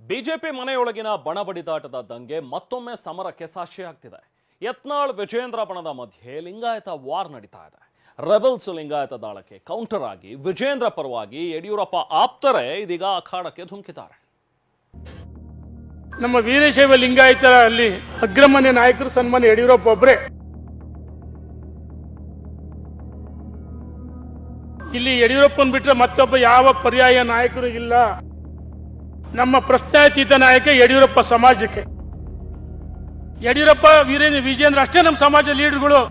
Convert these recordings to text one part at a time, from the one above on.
BJP ಮನೆಯೊಳಗಿನ ಬಣಬಡಿದಾಟದ ದಂಗೆ ಮತ್ತೊಮ್ಮೆ ಸಮರಕ್ಕೆ ಸಾಕ್ಷಿಯಾಗ್ತಿದೆ. ಯತ್ನಾಳ್ ವಿಜೇಂದ್ರ ಬಣದ ಮಧ್ಯೆ ಲಿಂಗಾಯತ ವಾರ್ ನಡೀತಾ ಇದೆ. ರೆಬಲ್ಸ್ ಲಿಂಗಾಯತ ದಾಳಕ್ಕೆ ಕೌಂಟರ್ ಆಗಿ ವಿಜೇಂದ್ರ ಪರವಾಗಿ ಯಡಿಯೂರಪ್ಪ ಆಪ್ತರೇ ಇದೀಗ ಅಖಾಡಕ್ಕೆ ಧುಮುಕಿದ್ದಾರೆ. ನಮ್ಮ ವೀರಶೈವ ಲಿಂಗಾಯತರಲ್ಲಿ ಅಗ್ರಮಾನ್ಯ ನಾಯಕರು ಸನ್ಮಾನ್ಯ ಯಡಿಯೂರಪ್ಪ ಒಬ್ಬರೇ. ಇಲ್ಲಿ ಯಡಿಯೂರಪ್ಪನ್ ಬಿಟ್ರೆ ಮತ್ತೊಬ್ಬ ಯಾವ ಪರ್ಯಾಯ ನಾಯಕರು ಇಲ್ಲ. ನಮ್ಮ ಪ್ರಶ್ನಾತೀತ ನಾಯಕ ಯಡಿಯೂರಪ್ಪ ಸಮಾಜಕ್ಕೆ. ಯಡಿಯೂರಪ್ಪ ವಿಜೇಂದ್ರ ಅಷ್ಟೇ ನಮ್ಮ ಸಮಾಜ ಲೀಡರ್ಗಳು.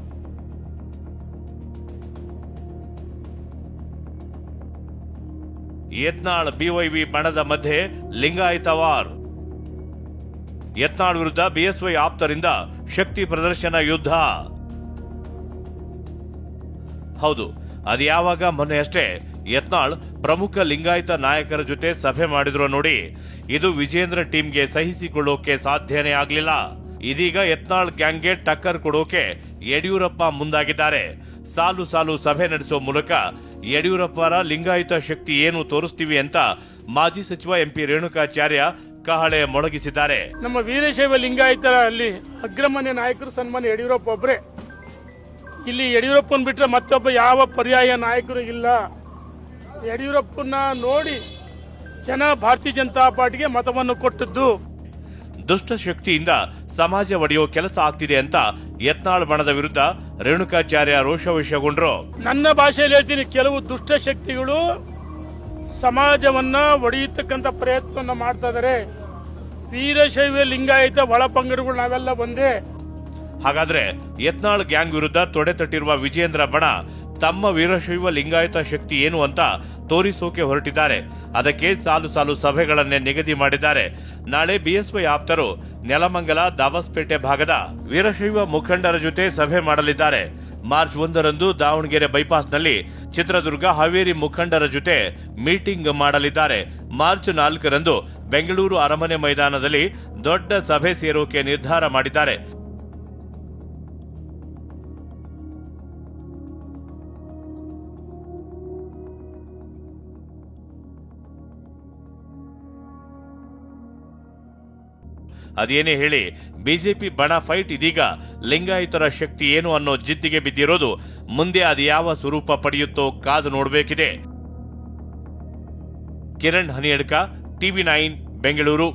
ಯತ್ನಾಳ್ ಬಿವೈವಿ ಬಣದ ಮಧ್ಯೆ ಲಿಂಗಾಯತ ವಾರ್. ಯತ್ನಾಳ್ ವಿರುದ್ಧ ಬಿಎಸ್ವೈ ಆಪ್ತರಿಂದ ಶಕ್ತಿ ಪ್ರದರ್ಶನ ಯುದ್ಧ. ಹೌದು, ಅದು ಯಾವಾಗ? ಮೊನ್ನೆ ಅಷ್ಟೇ ಯತ್ನಾಳ್ ಪ್ರಮುಖ ಲಿಂಗಾಯತ ನಾಯಕರ ಜೊತೆ ಸಭೆ ಮಾಡಿದ್ರು ನೋಡಿ. ಇದು ವಿಜೇಂದ್ರ ಟೀಮ್ಗೆ ಸಹಿಸಿಕೊಳ್ಳೋಕೆ ಸಾಧ್ಯನೇ ಆಗ್ಲಿಲ್ಲ. ಇದೀಗ ಯತ್ನಾಳ್ ಗ್ಯಾಂಗ್ಗೆ ಟಕ್ಕರ್ ಕೊಡೋಕೆ ಯಡಿಯೂರಪ್ಪ ಮುಂದಾಗಿದ್ದಾರೆ. ಸಾಲು ಸಾಲು ಸಭೆ ನಡೆಸೋ ಮೂಲಕ ಯಡಿಯೂರಪ್ಪರ ಲಿಂಗಾಯತ ಶಕ್ತಿ ಏನು ತೋರಿಸ್ತೀವಿ ಅಂತ ಮಾಜಿ ಸಚಿವ ಎಂಪಿ ರೇಣುಕಾಚಾರ್ಯ ಕಹಳೆ ಮೊಳಗಿಸಿದ್ದಾರೆ. ನಮ್ಮ ವೀರಶೈವ ಲಿಂಗಾಯತರಲ್ಲಿ ಅಗ್ರಮಾನ್ಯ ನಾಯಕರು ಸನ್ಮಾನ್ಯ ಯಡಿಯೂರಪ್ಪ ಒಬ್ಬರೇ. ಇಲ್ಲಿ ಯಡಿಯೂರಪ್ಪನ್ ಬಿಟ್ರೆ ಮತ್ತೊಬ್ಬ ಯಾವ ಪರ್ಯಾಯ ನಾಯಕರು ಇಲ್ಲ. ಯಡಿಯೂರಪ್ಪನ ನೋಡಿ ಜನ ಭಾರತೀಯ ಜನತಾ ಪಾರ್ಟಿಗೆ ಮತವನ್ನು ಕೊಟ್ಟದ್ದು. ದುಷ್ಟಶಕ್ತಿಯಿಂದ ಸಮಾಜ ಒಡೆಯೋ ಕೆಲಸ ಆಗ್ತಿದೆ ಅಂತ ಯತ್ನಾಳ್ ಬಣದ ವಿರುದ್ಧ ರೇಣುಕಾಚಾರ್ಯ ರೋಷಾವೇಶಗೊಂಡ್ರು. ನನ್ನ ಭಾಷೆಯಲ್ಲಿ ಹೇಳ್ತೀನಿ, ಕೆಲವು ದುಷ್ಟಶಕ್ತಿಗಳು ಸಮಾಜವನ್ನ ಒಡೆಯತಕ್ಕಂತ ಪ್ರಯತ್ನ ಮಾಡ್ತಾ ಇದಾರೆ. ವೀರಶೈವ ಲಿಂಗಾಯತ ಒಳಪಂಗಡಗಳು ನಾವೆಲ್ಲ ಒಂದೇ. ಹಾಗಾದ್ರೆ ಯತ್ನಾಳ್ ಗ್ಯಾಂಗ್ ವಿರುದ್ಧ ತೊಡೆ ತಟ್ಟಿರುವ ವಿಜೇಂದ್ರ ಬಣ ತಮ್ಮ ವೀರಶೈವ ಲಿಂಗಾಯತ ಶಕ್ತಿ ಏನು ಅಂತ ತೋರಿಸೋಕೆ ಹೊರಟಿದ್ದಾರೆ. ಅದಕ್ಕೆ ಸಾಲು ಸಾಲು ಸಭೆಗಳನ್ನೇ ನಿಗದಿ ಮಾಡಿದ್ದಾರೆ. ನಾಳೆ ಬಿಎಸ್ವೈ ಆಪ್ತರು ನೆಲಮಂಗಲ, ದಾಬಸ್ಪೇಟೆ ಭಾಗದ ವೀರಶೈವ ಮುಖಂಡರ ಜೊತೆ ಸಭೆ ಮಾಡಲಿದ್ದಾರೆ. ಮಾರ್ಚ್ 1ರಂದು ದಾವಣಗೆರೆ ಬೈಪಾಸ್ನಲ್ಲಿ ಚಿತ್ರದುರ್ಗ, ಹಾವೇರಿ ಮುಖಂಡರ ಜೊತೆ ಮೀಟಿಂಗ್ ಮಾಡಲಿದ್ದಾರೆ. ಮಾರ್ಚ್ 4ರಂದು ಬೆಂಗಳೂರು ಅರಮನೆ ಮೈದಾನದಲ್ಲಿ ದೊಡ್ಡ ಸಭೆ ಸೇರೋಕೆ ನಿರ್ಧಾರ ಮಾಡಿದ್ದಾರೆ. ಅದೇನೇ ಹೇಳಿ, ಬಿಜೆಪಿ ಬಣ ಫೈಟ್ ಇದೀಗ ಲಿಂಗಾಯತರ ಶಕ್ತಿ ಏನು ಅನ್ನೋ ಜಿದ್ದಿಗೆ ಬಿದ್ದಿರೋದು. ಮುಂದೆ ಅದು ಯಾವ ಸ್ವರೂಪ ಪಡೆಯುತ್ತೋ ಕಾದು ನೋಡಬೇಕಿದೆ. ಕಿರಣ್ ಹನಿಯಡ್ಕ, ಟಿವಿ9 ಬೆಂಗಳೂರು.